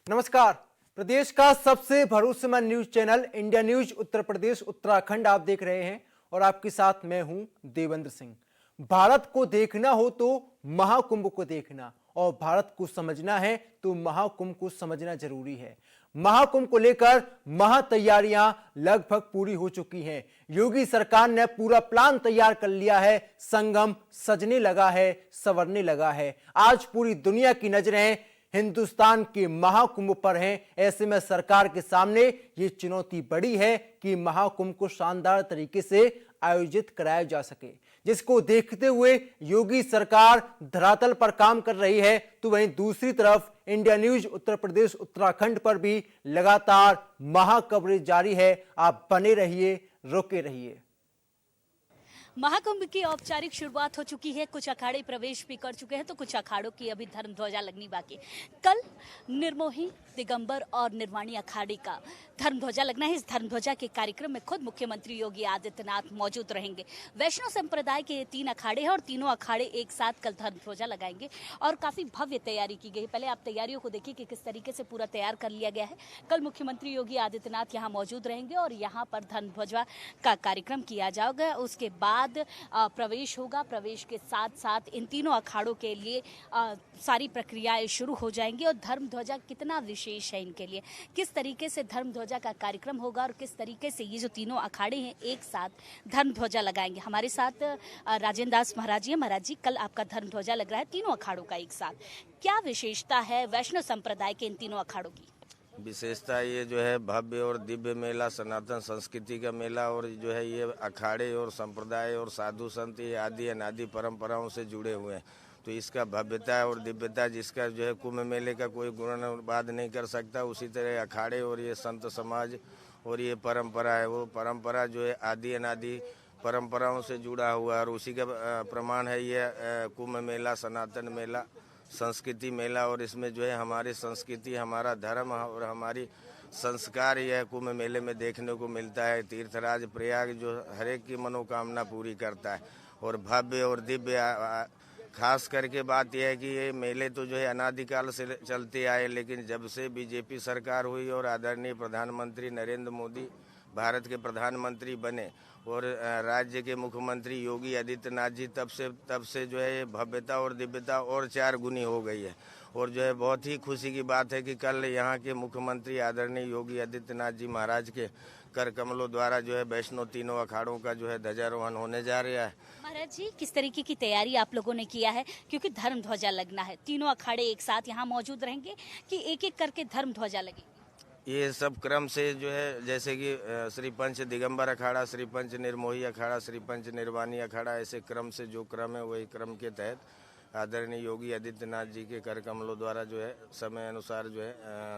नमस्कार। प्रदेश का सबसे भरोसेमंद news channel India news Uttar Pradesh Uttarakhand आप देख रहे हैं और आपके साथ मैं हूं देवेंद्र सिंह। भारत को देखना हो तो महाकुंभ को देखना और भारत को समझना है तो महाकुंभ को समझना जरूरी है। महाकुंभ को लेकर महा तैयारियां लगभग पूरी हो चुकी हैं। योगी सरकार ने पूरा प्लान तैयार कर लिया है। संगम सजने लगा है, संवरने लगा है। आज पूरी दुनिया की नजरें हिंदुस्तान के महाकुंभ पर हैं। ऐसे में सरकार के सामने ये चुनौती बड़ी है कि महाकुंभ को शानदार तरीके से आयोजित कराया जा सके, जिसको देखते हुए योगी सरकार धरातल पर काम कर रही है। तो वहीं दूसरी तरफ इंडिया न्यूज उत्तर प्रदेश उत्तराखंड पर भी लगातार महा कवरेज जारी है। आप बने रहिए, रुके रहिए। महाकुंभ की औपचारिक शुरुआत हो चुकी है। कुछ अखाड़े प्रवेश भी कर चुके हैं तो कुछ अखाड़ों की अभी धर्म ध्वजा लगनी बाकी। कल निर्मोही, दिगंबर और निर्वाणी अखाड़े का धर्म ध्वजा लगना है। इस धर्म ध्वजा के कार्यक्रम में खुद मुख्यमंत्री योगी आदित्यनाथ मौजूद रहेंगे। वैष्णव संप्रदाय के 3 अखाड़े हैं और तीनों अखाड़े एक साथ कल धर्म ध्वजा लगाएंगे और काफी भव्य तैयारी की गई है। पहले आप तैयारियों को देखिए कि किस तरीके से पूरा तैयार कर लिया गया है। कल मुख्यमंत्री योगी आदित्यनाथ यहाँ मौजूद रहेंगे और यहाँ पर धर्म ध्वजा का कार्यक्रम किया जाएगा। उसके बाद प्रवेश होगा। प्रवेश के साथ साथ इन तीनों अखाड़ों के लिए सारी प्रक्रियाएं शुरू हो जाएंगी। और धर्म ध्वजा कितना विशेष है इनके लिए, किस तरीके से धर्म ध्वजा का कार्यक्रम होगा और किस तरीके से ये जो तीनों अखाड़े हैं एक साथ धर्म ध्वजा लगाएंगे। हमारे साथ राजेंद्र दास महाराज जी हैं। महाराज जी, कल आपका धर्म ध्वजा लग रहा है तीनों अखाड़ों का एक साथ, क्या विशेषता है वैष्णव संप्रदाय के इन तीनों अखाड़ों की? विशेषता ये जो है भव्य और दिव्य मेला, सनातन संस्कृति का मेला, और जो है ये अखाड़े और संप्रदाय और साधु संत ये आदि अनादि परंपराओं से जुड़े हुए हैं। तो इसका भव्यता और दिव्यता जिसका जो है कुंभ मेले का कोई गुणगान नहीं कर सकता, उसी तरह अखाड़े और ये संत समाज और ये परंपरा है, वो परंपरा जो है आदि अनादि परंपराओं से जुड़ा हुआ है। और उसी का प्रमाण है ये कुंभ मेला, सनातन मेला, संस्कृति मेला। और इसमें जो है हमारी संस्कृति, हमारा धर्म और हमारी संस्कार यह कुंभ मेले में देखने को मिलता है। तीर्थराज प्रयाग जो हर एक की मनोकामना पूरी करता है। और भव्य और दिव्य, खास करके बात यह है कि ये मेले तो जो है अनादिकाल से चलते आए, लेकिन जब से बीजेपी सरकार हुई और आदरणीय प्रधानमंत्री नरेंद्र मोदी भारत के प्रधानमंत्री बने और राज्य के मुख्यमंत्री योगी आदित्यनाथ जी, तब से जो है भव्यता और दिव्यता और 4 गुनी हो गई है। और जो है बहुत ही खुशी की बात है कि कल यहाँ के मुख्यमंत्री आदरणीय योगी आदित्यनाथ जी महाराज के कर कमलों द्वारा जो है वैष्णव तीनों अखाड़ों का जो है ध्वजारोहण होने जा रहा है। महाराज जी, किस तरीके की तैयारी आप लोगों ने किया है, क्योंकि धर्म ध्वजा लगना है, तीनों अखाड़े एक साथ यहाँ मौजूद रहेंगे कि एक एक करके धर्म ध्वजा लगेगी? ये सब क्रम से जो है, जैसे कि श्री पंच दिगंबर अखाड़ा, श्री पंच निर्मोही अखाड़ा, श्री पंच निर्वाणी अखाड़ा, ऐसे क्रम से जो क्रम है वही क्रम के तहत आदरणीय योगी आदित्यनाथ जी के कर कमलों द्वारा जो है समय अनुसार जो है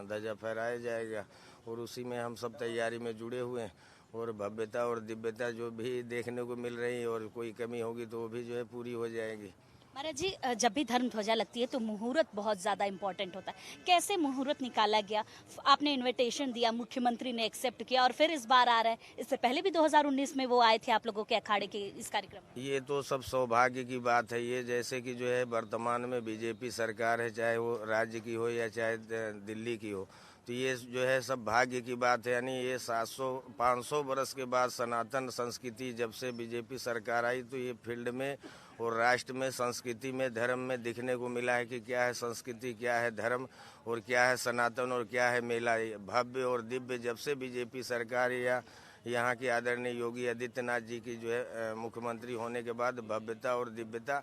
ध्वजा फहराया जाएगा। और उसी में हम सब तैयारी में जुड़े हुए हैं। और भव्यता और दिव्यता जो भी देखने को मिल रही है, और कोई कमी होगी तो वो भी जो है पूरी हो जाएगी। महाराज जी, जब भी धर्म ध्वजा लगती है तो मुहूर्त बहुत ज़्यादा इम्पोर्टेंट होता है। कैसे मुहूर्त निकाला गया? आपने इनविटेशन दिया, मुख्यमंत्री ने एक्सेप्ट किया और फिर इस बार आ रहा है। इससे पहले भी 2019 में वो आए थे आप लोगों के अखाड़े के इस कार्यक्रम में। ये तो सब सौभाग्य की बात है। ये जैसे कि जो है वर्तमान में बीजेपी सरकार है, चाहे वो राज्य की हो या चाहे दिल्ली की हो, तो ये जो है सब भाग्य की बात है। यानी ये 500 वर्ष के बाद सनातन संस्कृति जब से बीजेपी सरकार आई, तो ये फील्ड में और राष्ट्र में, संस्कृति में, धर्म में दिखने को मिला है कि क्या है संस्कृति, क्या है धर्म और क्या है सनातन और क्या है मेला। भव्य और दिव्य जब से बीजेपी सरकार या यहाँ के आदरणीय योगी आदित्यनाथ जी की जो है मुख्यमंत्री होने के बाद भव्यता और दिव्यता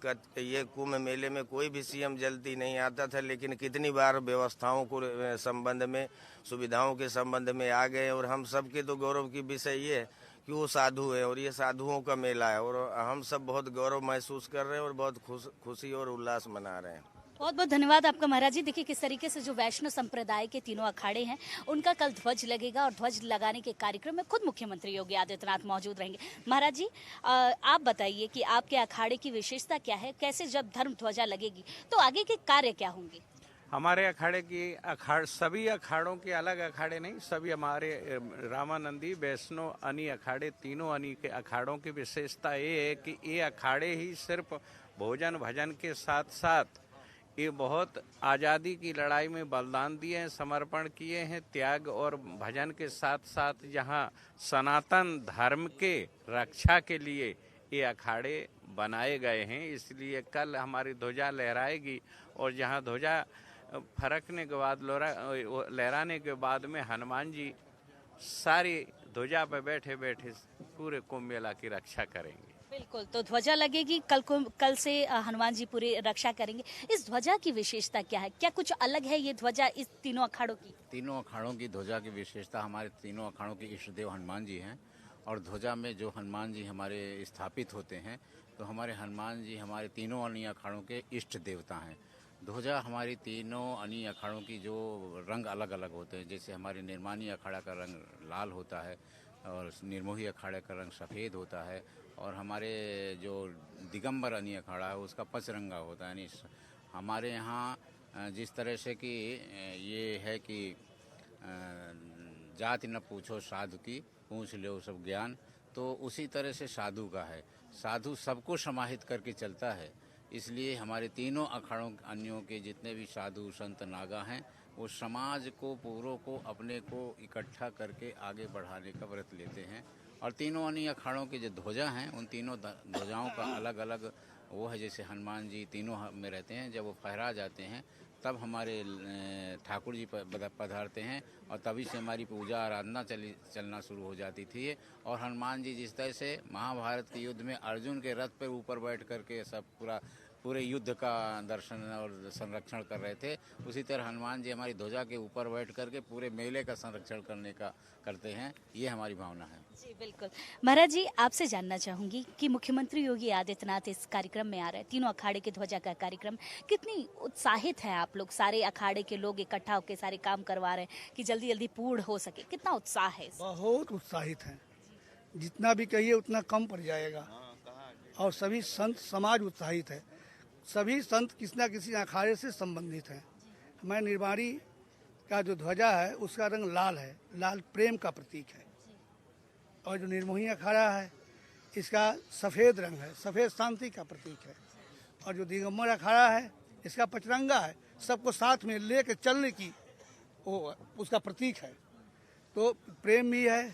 का ये कुंभ मेले में कोई भी सीएम जल्दी नहीं आता था, लेकिन कितनी बार व्यवस्थाओं को संबंध में, सुविधाओं के संबंध में आ गए। और हम सबके तो गौरव की विषय ये है कि वो साधु है और ये साधुओं का मेला है। और हम सब बहुत गौरव महसूस कर रहे हैं और बहुत खुशी और उल्लास मना रहे हैं। बहुत बहुत धन्यवाद आपका महाराज जी। देखिए किस तरीके से जो वैष्णव संप्रदाय के तीनों अखाड़े हैं उनका कल ध्वज लगेगा और ध्वज लगाने के कार्यक्रम में खुद मुख्यमंत्री योगी आदित्यनाथ मौजूद रहेंगे। महाराज जी, आप बताइए कि आपके अखाड़े की विशेषता क्या है, कैसे जब धर्म ध्वजा लगेगी तो आगे के कार्य क्या होंगे? हमारे अखाड़े की सभी अखाड़ों के अलग अखाड़े नहीं, सभी हमारे रामानंदी वैष्णव अनी अखाड़े, तीनों अनी के अखाड़ों की विशेषता ये है कि ये अखाड़े ही सिर्फ भोजन भजन के साथ साथ ये बहुत आज़ादी की लड़ाई में बलिदान दिए हैं, समर्पण किए हैं। त्याग और भजन के साथ साथ यहाँ सनातन धर्म के रक्षा के लिए ये अखाड़े बनाए गए हैं। इसलिए कल हमारी ध्वजा लहराएगी और जहाँ ध्वजा फरकने के बाद लहराने के बाद में हनुमान जी सारी ध्वजा पे बैठे बैठे पूरे कुंभ मेला की रक्षा करेंगे। बिल्कुल, तो ध्वजा लगेगी कल से हनुमान जी पूरी रक्षा करेंगे। इस ध्वजा की विशेषता क्या है? क्या कुछ अलग है ये ध्वजा इस तीनों अखाड़ों की? तीनों अखाड़ों की ध्वजा की विशेषता, हमारे तीनों अखाड़ों के इष्ट देव हनुमान जी हैं और ध्वजा में जो हनुमान जी हमारे स्थापित होते हैं, तो हमारे हनुमान जी हमारे तीनों अन्य अखाड़ों के इष्ट देवता हैं। ध्वजा हमारी तीनों अन्य अखाड़ों की जो रंग अलग अलग होते हैं, जैसे हमारे निर्माणी अखाड़ा का रंग लाल होता है और निर्मोही अखाड़े का रंग सफ़ेद होता है और हमारे जो दिगंबर अन्य अखाड़ा है उसका पचरंगा होता है। यानी हमारे यहाँ जिस तरह से कि ये है कि जाति न पूछो साधु की, पूछ लो सब ज्ञान, तो उसी तरह से साधु का है। साधु सबको समाहित करके चलता है, इसलिए हमारे तीनों अखाड़ों अन्यों के जितने भी साधु संत नागा हैं वो समाज को पूरों को अपने को इकट्ठा करके आगे बढ़ाने का व्रत लेते हैं। और तीनों अन्य अखाड़ों के जो ध्वजा हैं उन तीनों ध्वजाओं का अलग अलग वो है। जैसे हनुमान जी तीनों में रहते हैं, जब वो फहरा जाते हैं तब हमारे ठाकुर जी पधारते हैं और तभी से हमारी पूजा आराधना चलना शुरू हो जाती थी। और हनुमान जी जिस तरह से महाभारत के युद्ध में अर्जुन के रथ पर ऊपर बैठ करके सब पूरे युद्ध का दर्शन और संरक्षण कर रहे थे, उसी तरह हनुमान जी हमारी ध्वजा के ऊपर बैठ करके पूरे मेले का संरक्षण करते हैं। ये हमारी भावना है। जी बिल्कुल। महाराज जी, आपसे जानना चाहूंगी कि मुख्यमंत्री योगी आदित्यनाथ इस कार्यक्रम में आ रहे हैं, तीनों अखाड़े के ध्वजा का कार्यक्रम, कितनी उत्साहित है आप लोग? सारे अखाड़े के लोग इकट्ठा होकर सारे काम करवा रहे हैं कि जल्दी जल्दी पूर्ण हो सके, कितना उत्साह है? बहुत उत्साहित है, जितना भी कहिए उतना कम पड़ जाएगा। और सभी संत समाज उत्साहित है, सभी संत किसी न किसी अखाड़े से संबंधित हैं। मैं निर्माणी का जो ध्वजा है उसका रंग लाल है, लाल प्रेम का प्रतीक है। और जो निर्मोही अखाड़ा है इसका सफ़ेद रंग है, सफ़ेद शांति का प्रतीक है। और जो दिगंबर अखाड़ा है इसका पचरंगा है, सबको साथ में लेकर चलने की वो उसका प्रतीक है। तो प्रेम भी है,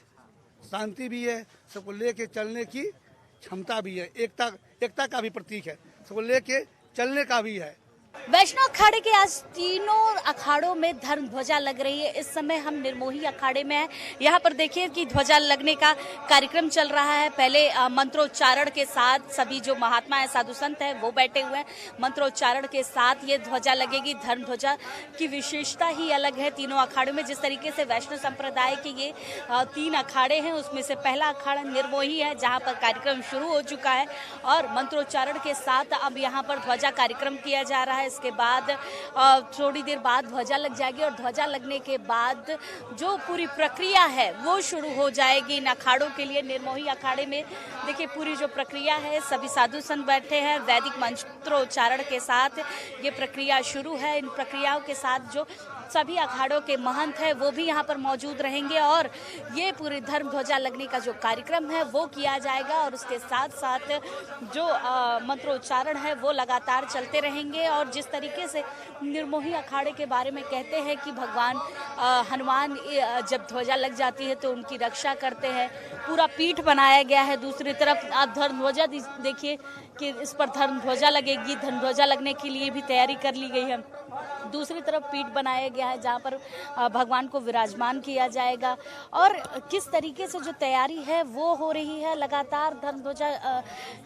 शांति भी है, सबको लेके चलने की क्षमता भी है, एकता का भी प्रतीक है, सबको लेके चलने का भी है। वैष्णव अखाड़े के आज तीनों अखाड़ों में धर्म ध्वजा लग रही है। इस समय हम निर्मोही अखाड़े में हैं। यहाँ पर देखिए कि ध्वजा लगने का कार्यक्रम चल रहा है। पहले मंत्रोच्चारण के साथ सभी जो महात्मा है, साधु संत है, वो बैठे हुए हैं। मंत्रोच्चारण के साथ ये ध्वजा लगेगी। धर्म ध्वजा की विशेषता ही अलग है तीनों अखाड़ों में। जिस तरीके से वैष्णव संप्रदाय के ये 3 अखाड़े हैं, उसमें से पहला अखाड़ा निर्मोही है, जहाँ पर कार्यक्रम शुरू हो चुका है और मंत्रोच्चारण के साथ अब यहाँ पर ध्वजा कार्यक्रम किया जा रहा है। इसके बाद थोड़ी देर बाद ध्वजा लग जाएगी और ध्वजा लगने के बाद जो पूरी प्रक्रिया है वो शुरू हो जाएगी इन अखाड़ों के लिए। निर्मोही अखाड़े में देखिए पूरी जो प्रक्रिया है, सभी साधु संत बैठे हैं, वैदिक मंत्रोच्चारण के साथ ये प्रक्रिया शुरू है। इन प्रक्रियाओं के साथ जो सभी अखाड़ों के महंत हैं वो भी यहाँ पर मौजूद रहेंगे और ये पूरी धर्म ध्वजा लगने का जो कार्यक्रम है वो किया जाएगा। और उसके साथ साथ जो मंत्रोच्चारण है वो लगातार चलते रहेंगे। और जिस तरीके से निर्मोही अखाड़े के बारे में कहते हैं कि भगवान हनुमान जब ध्वजा लग जाती है तो उनकी रक्षा करते हैं, पूरा पीठ बनाया गया है। दूसरी तरफ आप धर्म ध्वजा देखिए कि इस पर धर्म ध्वजा लगेगी, धर्म ध्वजा लगने के लिए भी तैयारी कर ली गई है। दूसरी तरफ पीठ बनाया गया है जहाँ पर भगवान को विराजमान किया जाएगा। और किस तरीके से जो तैयारी है वो हो रही है, लगातार धर्म ध्वजा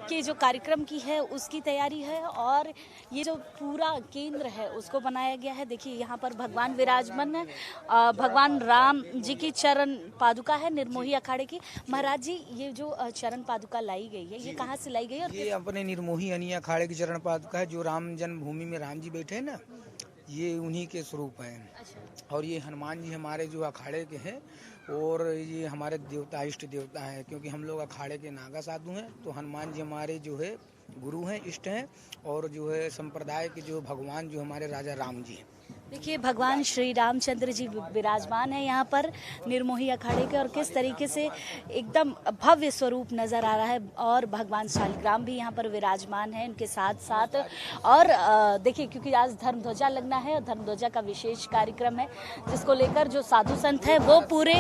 के जो कार्यक्रम की है उसकी तैयारी है। और ये जो पूरा केंद्र है उसको बनाया गया है। देखिए यहाँ पर भगवान विराजमान है, भगवान राम जी की चरण पादुका है निर्मोही अखाड़े की। महाराज जी, ये जो चरण पादुका लाई गई है ये कहाँ से लाई गई है? और ये अपने निर्मोही अनिया अखाड़े की चरण पादुका है, जो राम जन्मभूमि में राम जी बैठे हैं ना, ये उन्हीं के स्वरूप हैं। और ये हनुमान जी हमारे जो अखाड़े के हैं और ये हमारे देवता इष्ट देवता हैं, क्योंकि हम लोग अखाड़े के नागा साधु हैं। तो हनुमान जी हमारे जो है गुरु हैं, इष्ट हैं और जो है संप्रदाय के जो भगवान जो हमारे राजा राम जी हैं। देखिए भगवान श्री रामचंद्र जी विराजमान है यहाँ पर निर्मोही अखाड़े के, और किस तरीके से एकदम भव्य स्वरूप नजर आ रहा है। और भगवान शालिग्राम भी यहाँ पर विराजमान है इनके साथ साथ। और देखिए क्योंकि आज धर्मध्वजा लगना है और धर्मध्वजा का विशेष कार्यक्रम है जिसको लेकर जो साधु संत है वो पूरे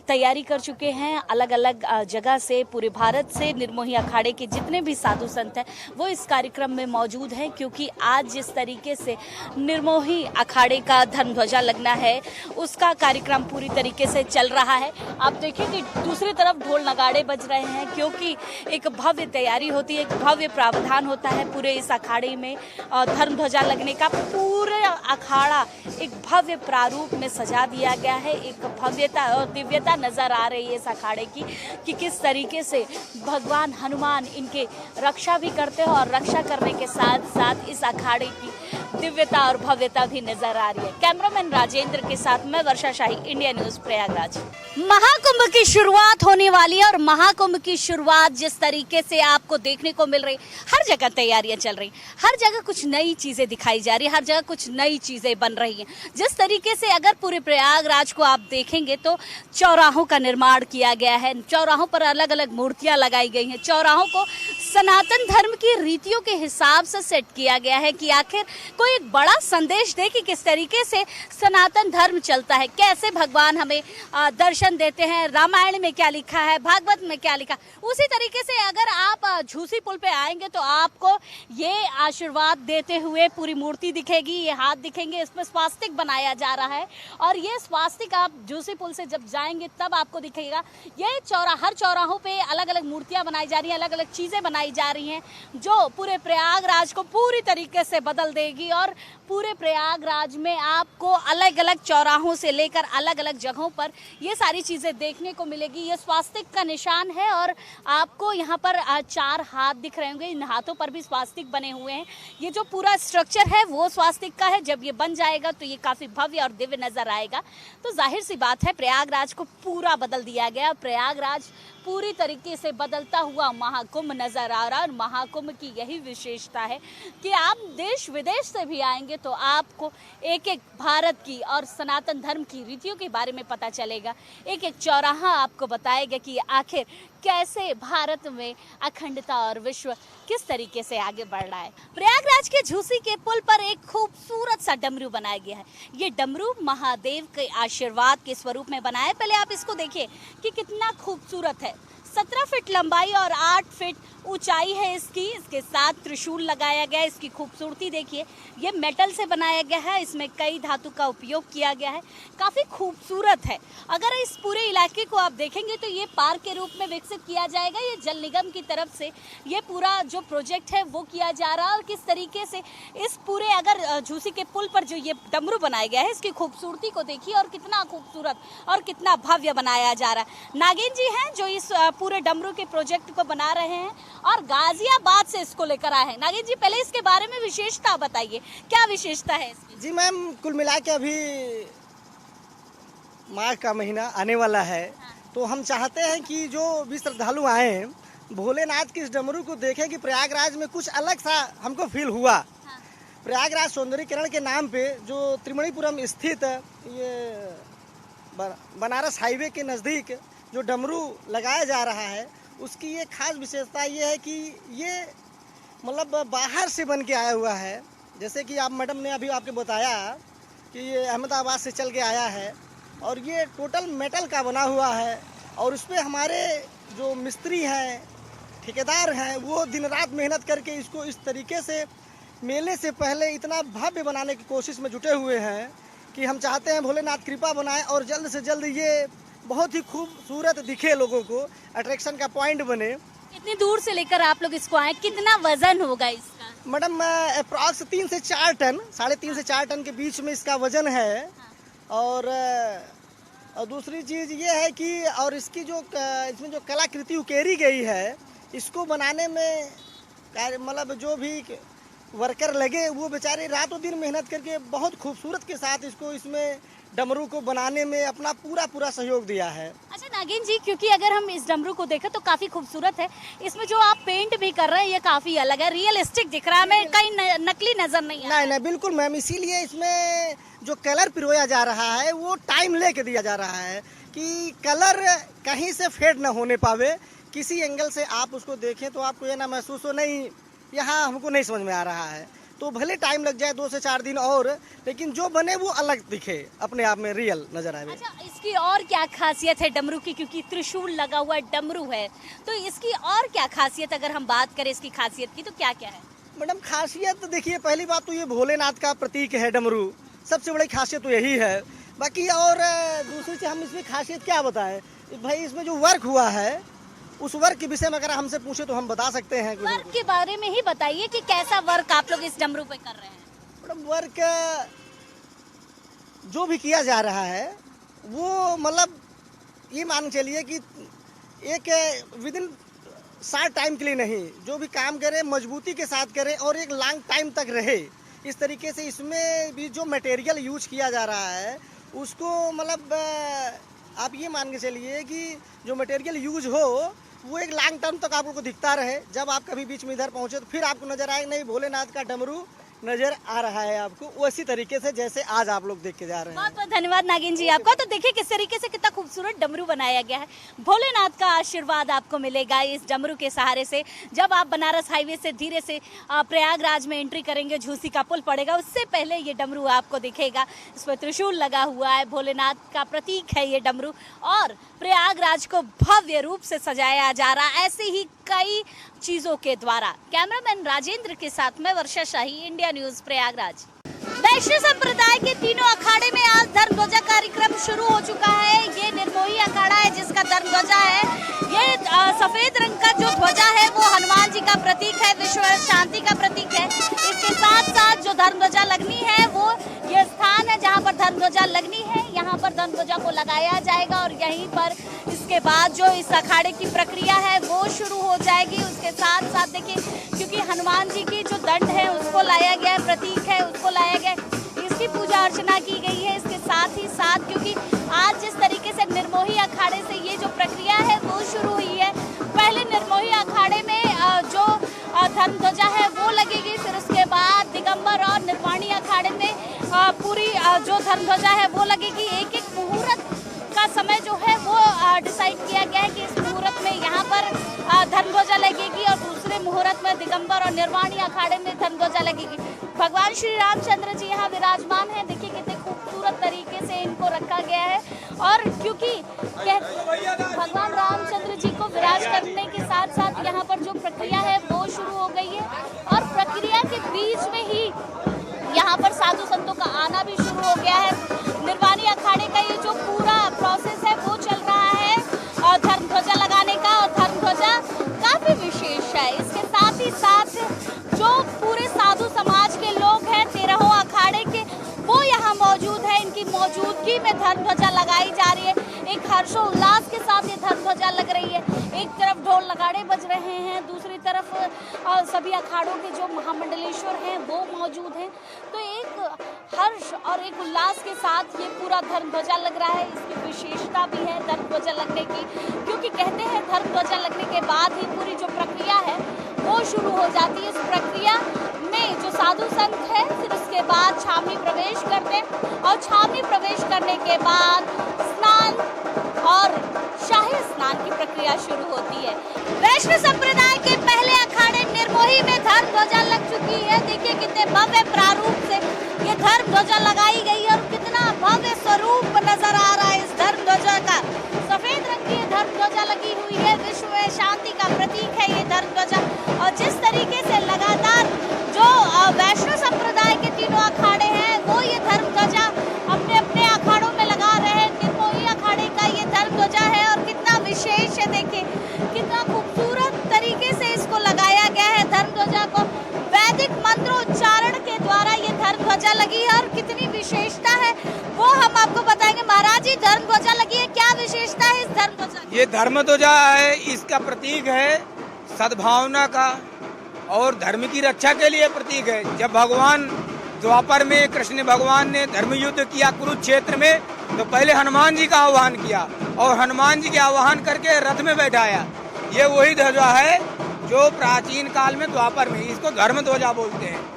तैयारी कर चुके हैं। अलग अलग जगह से, पूरे भारत से निर्मोही अखाड़े के जितने भी साधु संत हैं वो इस कार्यक्रम में मौजूद हैं, क्योंकि आज जिस तरीके से निर्मोही अखाड़े का धर्मध्वजा लगना है उसका कार्यक्रम पूरी तरीके से चल रहा है। आप देखिए कि दूसरी तरफ ढोल नगाड़े बज रहे हैं, क्योंकि एक भव्य तैयारी होती है, एक भव्य प्रावधान होता है पूरे इस अखाड़े में धर्मध्वजा लगने का। पूरा अखाड़ा एक भव्य प्रारूप में सजा दिया गया है। एक भव्यता और दिव्यता नजर आ रही है इस अखाड़े की कि किस तरीके से भगवान हनुमान इनके रक्षा भी करते हैं, और रक्षा करने के साथ साथ इस अखाड़े की दिव्यता और भव्यता भी नजर आ रही है। कैमरामैन राजेंद्र के साथ मैं वर्षा शाही, इंडिया न्यूज प्रयागराज। महाकुंभ की शुरुआत होने वाली है और महाकुंभ की शुरुआत जिस तरीके से आपको देखने को मिल रही, हर जगह तैयारियां चल रही, हर जगह कुछ नई चीजें दिखाई जा रही है, हर जगह कुछ नई चीजें बन रही हैं। जिस तरीके से अगर पूरे प्रयागराज को आप देखेंगे तो चौराहों का निर्माण किया गया है, चौराहों पर अलग अलग मूर्तियां लगाई गई हैं, चौराहों को सनातन धर्म की रीतियों के हिसाब से सेट किया गया है कि आखिर कोई एक बड़ा संदेश दे कि किस तरीके से सनातन धर्म चलता है, कैसे भगवान हमें दर्शन देते हैं, रामायण में क्या लिखा है, भागवत में क्या लिखा। उसी तरीके से अगर आप झूसी पुल पे आएंगे तो आपको ये आशीर्वाद देते हुए पूरी मूर्ति दिखेगी, ये हाथ दिखेंगे, इसमें स्वास्तिक बनाया जा रहा है। और ये स्वास्तिक आप झूसी पुल से जब जाएंगे तब आपको दिखेगा। ये हर चौराहों पे अलग अलग मूर्तियां बनाई जा रही हैं, अलग अलग चीजें बनाई जा रही हैं जो पूरे प्रयागराज को पूरी तरीके से बदल देगी। और पूरे प्रयागराज में आपको अलग अलग चौराहों से लेकर अलग अलग जगहों पर ये सारी चीजें देखने को मिलेगी। ये स्वास्तिक का निशान है और आपको यहाँ पर 4 हाथ दिख रहे होंगे, इन हाथों पर भी स्वास्तिक बने हुए हैं। ये जो पूरा स्ट्रक्चर है वो स्वास्तिक का है। जब ये बन जाएगा तो ये काफी भव्य और दिव्य नजर आएगा। तो जाहिर सी बात है प्रयागराज को पूरा बदल दिया गया। प्रयागराज पूरी तरीके से बदलता हुआ महाकुंभ नजर आ रहा है। और महाकुंभ की यही विशेषता है कि आप देश विदेश से भी आएंगे तो आपको एक एक भारत की और सनातन धर्म की रीतियों के बारे में पता चलेगा। एक एक चौराहा आपको बताएगा कि आखिर कैसे भारत में अखंडता और विश्व किस तरीके से आगे बढ़ रहा है। प्रयागराज के झूसी के पुल पर एक खूबसूरत सा डमरू बनाया गया है। ये डमरू महादेव के आशीर्वाद के स्वरूप में बना है। पहले आप इसको देखिए कि कितना खूबसूरत है। 17 फीट लंबाई और 8 फीट ऊंचाई है इसकी। इसके साथ त्रिशूल लगाया गया है। इसकी खूबसूरती देखिए, ये मेटल से बनाया गया है, इसमें कई धातु का उपयोग किया गया है, काफ़ी खूबसूरत है। अगर इस पूरे इलाके को आप देखेंगे तो ये पार्क के रूप में विकसित किया जाएगा। ये जल निगम की तरफ से ये पूरा जो प्रोजेक्ट है वो किया जा रहा है। और किस तरीके से इस पूरे अगर झूसी के पुल पर जो ये डमरू बनाया गया है इसकी खूबसूरती को देखिए और कितना खूबसूरत और कितना भव्य बनाया जा रहा है। नागिन जी हैं जो इस पूरे डमरू के प्रोजेक्ट को बना रहे हैं और गाजियाबाद से इसको लेकर आए हैं। नागिन जी पहले इसके बारे में विशेषता बताइए, क्या विशेषता है इसकी? जी मैम, कुल मिला के अभी माघ का महीना आने वाला है। तो हम चाहते हैं कि जो भी श्रद्धालु आए हैं भोलेनाथ की इस डमरू को देखें कि प्रयागराज में कुछ अलग सा हमको फील हुआ। प्रयागराज सौंदर्यीकरण के नाम पे जो त्रिमणीपुरम स्थित ये बनारस हाईवे के नज़दीक जो डमरू लगाया जा रहा है उसकी ये खास विशेषता ये है कि ये मतलब बाहर से बन के आया हुआ है। जैसे कि आप मैडम ने अभी आपको बताया कि ये अहमदाबाद से चल के आया है और ये टोटल मेटल का बना हुआ है। और उस पर हमारे जो मिस्त्री हैं, ठेकेदार हैं, वो दिन रात मेहनत करके इसको इस तरीके से मेले से पहले इतना भव्य बनाने की कोशिश में जुटे हुए हैं कि हम चाहते हैं भोलेनाथ कृपा बनाए और जल्द से जल्द ये बहुत ही खूबसूरत दिखे, लोगों को अट्रैक्शन का पॉइंट बने। इतनी दूर से लेकर आप लोग इसको आए, कितना वजन होगा इसका? मैडम अप्रॉक्स 3 से 4 टन, 3.5 से 4 टन के बीच में इसका वजन है। और दूसरी चीज़ ये है कि और इसकी जो इसमें जो कलाकृति उकेरी गई है इसको बनाने में मतलब जो भी वर्कर लगे वो बेचारे रातों दिन मेहनत करके बहुत खूबसूरत के साथ इसको इसमें डमरू को बनाने में अपना पूरा सहयोग दिया है। अच्छा नागिन जी, क्योंकि अगर हम इस डमरू को देखें तो काफी खूबसूरत है, इसमें जो आप पेंट भी कर रहे हैं ये काफी अलग है, रियलिस्टिक दिख रहा है, हमें कहीं नकली नजर नहीं आ रहा। नहीं बिल्कुल मैम, इसीलिए इसमें जो कलर पिरोया जा रहा है वो टाइम लेके दिया जा रहा है कि कलर कहीं से फेड न होने पावे। किसी एंगल से आप उसको देखें तो आपको ये ना महसूस हो नहीं यहाँ हमको नहीं समझ में आ रहा है, तो भले टाइम लग जाए 2 से 4 दिन और, लेकिन जो बने वो अलग दिखे, अपने आप में रियल नजर आए। अच्छा, इसकी और क्या खासियत है डमरू की, क्योंकि त्रिशूल लगा हुआ डमरू है, तो इसकी और क्या खासियत, अगर हम बात करें इसकी खासियत की तो क्या क्या है? मैडम खासियत देखिए, पहली बात तो ये भोलेनाथ का प्रतीक है डमरू, सबसे बड़ी खासियत तो यही है। बाकी और दूसरी चीज हम इसमें खासियत क्या बताएं भाई, इसमें जो वर्क हुआ है उस वर्क के विषय में अगर हमसे पूछे तो हम बता सकते हैं। वर्क के बारे में ही बताइए कि कैसा वर्क आप लोग इस डमरू पे कर रहे हैं? मैडम वर्क जो भी किया जा रहा है वो मतलब ये मान चलिए कि एक विद इन शॉर्ट टाइम के लिए नहीं, जो भी काम करे मजबूती के साथ करे और एक लॉन्ग टाइम तक रहे, इस तरीके से इसमें भी जो मटेरियल यूज किया जा रहा है उसको मतलब आप ये मान के चलिए कि जो मटेरियल यूज हो वो एक लॉन्ग टर्म तक आप लोग को दिखता रहे। जब आप कभी बीच में इधर पहुंचे तो फिर आपको नजर आए नहीं भोलेनाथ का डमरू नजर आ रहा है आपको, उसी तरीके से जैसे आज आप लोग देख के जा रहे हैं। बहुत बहुत धन्यवाद नागिन जी आपका। तो देखिए किस तरीके से कितना खूबसूरत डमरू बनाया गया है। भोलेनाथ का आशीर्वाद आपको मिलेगा इस डमरू के सहारे से। जब आप बनारस हाईवे से धीरे से प्रयागराज में एंट्री करेंगे, झूसी का पुल पड़ेगा, उससे पहले ये डमरू आपको दिखेगा। इस पर त्रिशूल लगा हुआ है, भोलेनाथ का प्रतीक है ये डमरू, और प्रयागराज को भव्य रूप से सजाया जा रहा है ऐसे ही कई चीजों के द्वारा। कैमरामैन राजेंद्र के साथ मैं वर्षा शाही, इंडिया न्यूज, प्रयागराज। वैश्य संप्रदाय के तीनों अखाड़े में आज धर्म ध्वजा कार्यक्रम शुरू हो चुका है। ये निर्मोही अखाड़ा है जिसका धर्म ध्वजा है। ये सफेद रंग का जो ध्वजा है वो हनुमान जी का प्रतीक है, विश्व शांति का प्रतीक है। इसके साथ साथ जो धर्म ध्वजा लगनी है वो ये स्थान है जहाँ पर धर्म ध्वजा लगनी है, यहाँ पर धर्म ध्वजा को लगाया जाएगा और यहीं पर इसके बाद जो इस अखाड़े की प्रक्रिया है वो शुरू हो जाएगी। उसके साथ साथ देखिए, क्योंकि हनुमान जी की जो दंड है उसको लाया गया है, प्रतीक है उसको लाया गया है, इसकी पूजा अर्चना की गई है। इसके साथ ही साथ क्योंकि आज जिस तरीके से निर्मोही अखाड़े से ये जो प्रक्रिया है वो शुरू हुई है, पहले निर्मोही अखाड़े में जो धर्म ध्वजा है वो लगेगी, फिर उसके बाद दिगंबर और निर्वाणी अखाड़े में पूरी जो धर्म ध्वजा है वो लगेगी। एक एक मुहूर्त का समय जो है वो डिसाइड किया गया है कि इस मुहूर्त में यहाँ पर धर्म ध्वजा लगेगी और दूसरे मुहूर्त में दिगंबर और निर्वाणी अखाड़े में धर्म ध्वजा लगेगी। भगवान श्री रामचंद्र जी यहाँ विराजमान है, देखिए कितने खूबसूरत तरीके से इनको रखा गया है। और क्योंकि भगवान रामचंद्र जी को विराज करने के साथ साथ यहाँ पर जो प्रक्रिया है वो शुरू हो गई है और प्रक्रिया के बीच में ही यहाँ पर साधु संतों का आना भी शुरू हो गया है। निर्वाणी अखाड़े का ये जो पूरा प्रोसेस है वो चल रहा है और धर्म ध्वजा लगाने का, और धर्म ध्वजा काफी विशेष है। इसके साथ ही साथ जो पूरे साधु समाज के लोग हैं 13 अखाड़े के, वो यहाँ मौजूद है। इनकी मौजूदगी में धर्म ध्वजा लगाई जा रही है। एक हर्षोल्लास के साथ ये धर्म ध्वजा लग रही है। एक तरफ ढोल नगाड़े बज रहे हैं, दूसरी तरफ सभी अखाड़ों के जो महामंडलेश्वर हैं वो मौजूद हैं। तो एक हर्ष और एक उल्लास के साथ ये पूरा धर्म ध्वजा लग रहा है। इसकी विशेषता भी है धर्म ध्वजा लगने की, क्योंकि कहते हैं धर्म ध्वजा लगने के बाद ही पूरी जो प्रक्रिया है वो शुरू हो जाती है। इस प्रक्रिया में जो साधु संत है फिर उसके बाद छावनी प्रवेश करते हैं और छावनी प्रवेश करने के बाद स्नान और शाही स्नान की प्रक्रिया शुरू होती है। वैष्णव संप्रदाय के पहले अखाड़े निर्मोही में धर्म ध्वजा लग चुकी है। देखिए कितने भव्य प्रारूप से ये धर्म ध्वजा लगाई गई है और कितना भव्य स्वरूप नजर आ रहा है इस धर्म ध्वजा का। सफेद रंग की धर्म ध्वजा लगी हुई है, विश्व में शांति का प्रतीक है ये धर्म ध्वजा। और जिस तरीके से लगातार जो वैष्णव संप्रदाय के तीनों अखाड़े हैं वो ये धर्म ध्वजा अपने अपने अखाड़ों में लगा रहे हैं। निर्मोही अखाड़े का ये धर्म ध्वजा है और कितना विशेष है, देखिए कितना खूबसूरत तरीके से इसको लगाया गया है धर्म ध्वजा को। वैदिक मंत्रोच्चारण के द्वारा ये धर्म ध्वजा लगी है और कितनी विशेषता है वो हम आपको बताएंगे। महाराज जी, धर्म ध्वजा लगी है, क्या विशेषता है इस धर्म ध्वजा की? ये धर्म ध्वजा है, इसका प्रतीक है सद्भावना का और धर्म की रक्षा के लिए प्रतीक है। जब भगवान द्वापर में कृष्ण भगवान ने धर्म युद्ध किया कुरुक्षेत्र में, तो पहले हनुमान जी का आह्वान किया और हनुमान जी के आह्वान करके रथ में बैठाया। ये वही ध्वजा है जो प्राचीन काल में द्वापर में, इसको धर्म ध्वजा बोलते हैं।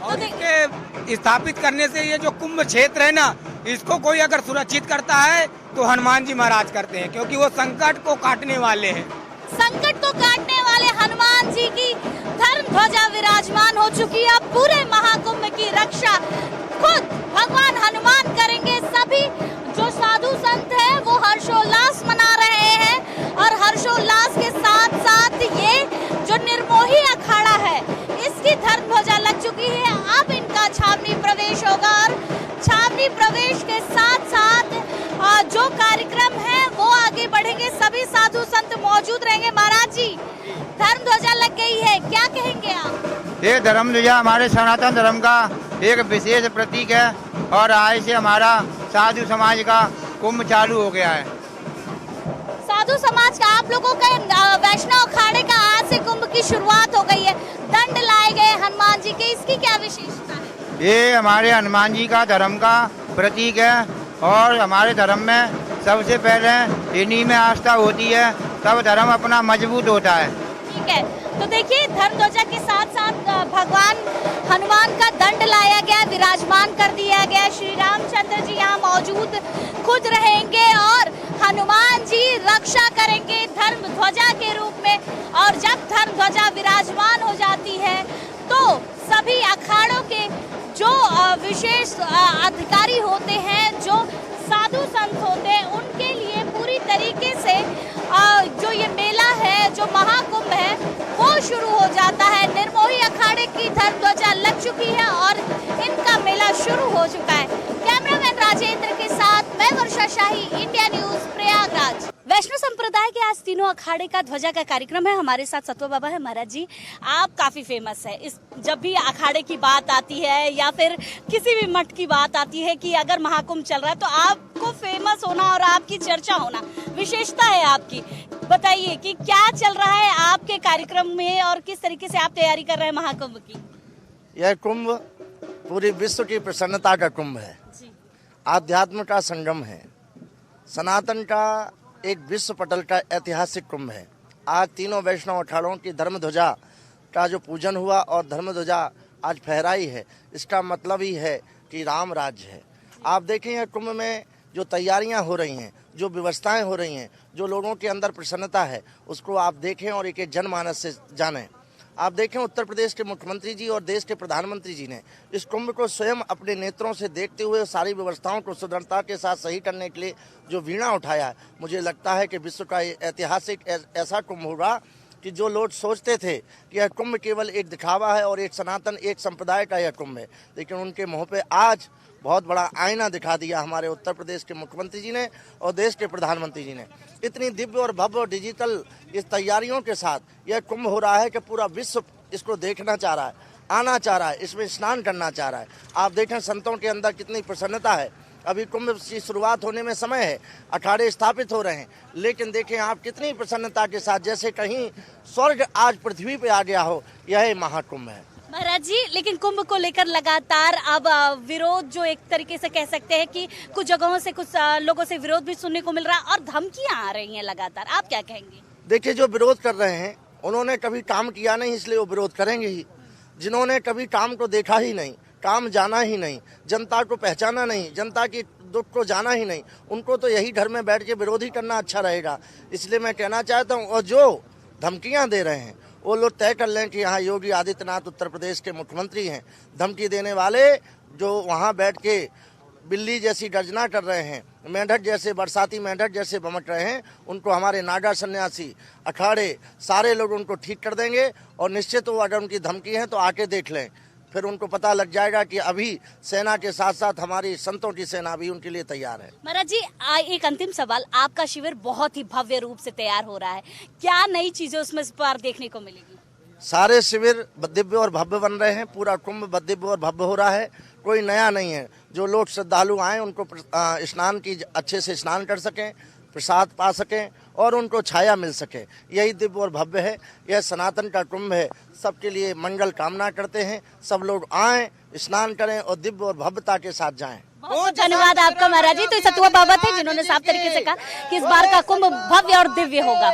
और इसके स्थापित करने से ये जो कुंभ क्षेत्र है ना, इसको कोई अगर सुरक्षित करता है तो हनुमान जी महाराज करते हैं, क्योंकि वो संकट को काटने वाले हैं। संकट को काटने वाले हनुमान जी की धर्म ध्वजा विराजमान हो चुकी है। अब पूरे महाकुंभ की रक्षा खुद भगवान हनुमान करेंगे। सभी जो साधु संत हैं वो हर्षोल्लास मना रहे हैं और हर्षोल्लास के साथ साथ ये जो निर्मोही अखाड़ा है इसकी धर्म ध्वजा लग चुकी है। अब इनका छावनी प्रवेश होगा और छावनी प्रवेश के साथ साथ जो कार्यक्रम है वो आगे बढ़ेंगे। सभी साधु संत मौजूद रहेंगे। महाराज जी, धर्म ध्वजा लग गई है, क्या कहेंगे आप? ये धर्म ध्वजा हमारे सनातन धर्म का एक विशेष प्रतीक है और आज से हमारा साधु समाज का कुंभ चालू हो गया है। साधु समाज का, आप लोगों का वैष्णव अखाड़े का आज से कुंभ की शुरुआत हो गई है। दंड लाए गए हनुमान जी के, इसकी क्या विशेषता है? ये हमारे हनुमान जी का धर्म का प्रतीक है और हमारे धर्म में सबसे पहले इन्हीं में आस्था होती है, तब धर्म अपना मजबूत होता है। ठीक है, तो देखिए धर्म ध्वजा के साथ साथ भगवान हनुमान का दंड लाया गया, विराजमान कर दिया गया। श्री रामचंद्र जी यहाँ मौजूद खुद रहेंगे और हनुमान जी रक्षा करेंगे धर्म ध्वजा के रूप में। और जब धर्म ध्वजा विराजमान हो जाती है तो सभी अखाड़ों के जो विशेष अधिकारी होते हैं, जो साधु संत होते हैं, उनके लिए पूरी तरीके से जो ये मेला है, जो महाकुंभ है, वो शुरू हो जाता है। निर्मोही अखाड़े की धर्म ध्वजा लग चुकी है और इनका मेला शुरू हो चुका है। कैमरामैन राजेंद्र के साथ मैं वर्षा शाही, इंडिया न्यूज, प्रयागराज। वैष्णव संप्रदाय के आज तीनों अखाड़े का ध्वजा का कार्यक्रम है। हमारे साथ सत्व बाबा है। महाराज जी, आप काफी फेमस है। इस जब भी अखाड़े की बात आती है या फिर किसी भी मठ की बात आती है कि अगर महाकुंभ चल रहा है तो आपको फेमस होना और आपकी चर्चा होना विशेषता है आपकी। बताइए कि क्या चल रहा है आपके कार्यक्रम में और किस तरीके से आप तैयारी कर रहे हैं महाकुंभ की? यह कुंभ पूरे विश्व की प्रसन्नता का कुंभ है, आध्यात्म का संगम है, सनातन का एक विश्व पटल का ऐतिहासिक कुंभ है। आज तीनों वैष्णव अखाड़ों की धर्म ध्वजा का जो पूजन हुआ और धर्म ध्वजा आज फहराई है, इसका मतलब ही है कि राम राज्य है। आप देखें कुंभ में जो तैयारियां हो रही हैं, जो व्यवस्थाएं हो रही हैं, जो लोगों के अंदर प्रसन्नता है, उसको आप देखें और एक जनमानस से जानें। आप देखें उत्तर प्रदेश के मुख्यमंत्री जी और देश के प्रधानमंत्री जी ने इस कुंभ को स्वयं अपने नेत्रों से देखते हुए सारी व्यवस्थाओं को सुदृढ़ता के साथ सही करने के लिए जो वीणा उठाया है, मुझे लगता है कि विश्व का ऐतिहासिक ऐसा कुंभ होगा कि जो लोग सोचते थे कि यह कुंभ केवल एक दिखावा है और एक सनातन एक संप्रदाय का यह कुंभ है, लेकिन उनके मुँह पे आज बहुत बड़ा आईना दिखा दिया हमारे उत्तर प्रदेश के मुख्यमंत्री जी ने और देश के प्रधानमंत्री जी ने। इतनी दिव्य और भव्य डिजिटल इस तैयारियों के साथ यह कुंभ हो रहा है कि पूरा विश्व इसको देखना चाह रहा है, आना चाह रहा है, इसमें स्नान करना चाह रहा है। आप देखें संतों के अंदर कितनी प्रसन्नता है। अभी कुंभ की शुरुआत होने में समय है, अखाड़े स्थापित हो रहे हैं, लेकिन देखें आप कितनी प्रसन्नता के साथ जैसे कहीं स्वर्ग आज पृथ्वी पे आ गया हो, यह महाकुंभ है। महाराज जी, लेकिन कुंभ को लेकर लगातार अब विरोध, जो एक तरीके से कह सकते हैं कि कुछ जगहों से कुछ लोगों से विरोध भी सुनने को मिल रहा है और धमकियां आ रही हैं लगातार, आप क्या कहेंगे? देखिए, जो विरोध कर रहे हैं उन्होंने कभी काम किया नहीं, इसलिए वो विरोध करेंगे ही। जिन्होंने कभी काम को देखा ही नहीं, काम जाना ही नहीं, जनता को पहचाना नहीं, जनता की दुख को जाना ही नहीं, उनको तो यही घर में बैठ के विरोध ही करना अच्छा रहेगा। इसलिए मैं कहना चाहता हूँ, और जो धमकियाँ दे रहे हैं वो लोग तय कर लें कि यहाँ योगी आदित्यनाथ उत्तर प्रदेश के मुख्यमंत्री हैं। धमकी देने वाले जो वहाँ बैठ के बिल्ली जैसी गर्जना कर रहे हैं, मेंढक जैसे, बरसाती मेंढक जैसे बमक रहे हैं, उनको हमारे नागा सन्यासी अखाड़े सारे लोग उनको ठीक कर देंगे। और निश्चित वो अगर उनकी धमकी है तो आके देख लें, फिर उनको पता लग जाएगा कि अभी सेना के साथ साथ हमारी संतों की सेना भी उनके लिए तैयार है। महाराज जी, एक अंतिम सवाल, आपका शिविर बहुत ही भव्य रूप से तैयार हो रहा है, क्या नई चीजें उसमें इस बार देखने को मिलेगी? सारे शिविर दिव्य और भव्य बन रहे हैं, पूरा कुंभ दिव्य और भव्य हो रहा है, कोई नया नहीं है। जो लोग श्रद्धालु आए उनको स्नान की अच्छे से स्नान कर सकें, प्रसाद पा सकें और उनको छाया मिल सके। यही दिव्य और भव्य है, यह सनातन का कुंभ है। सबके लिए मंगल कामना करते हैं, सब लोग आएं, स्नान करें और दिव्य और भव्यता के साथ जाएं। बहुत धन्यवाद आपका महाराज जी। तो सतुआ बाबा थे जिन्होंने साफ तरीके से कहा कि इस बार का कुंभ भव्य और दिव्य होगा।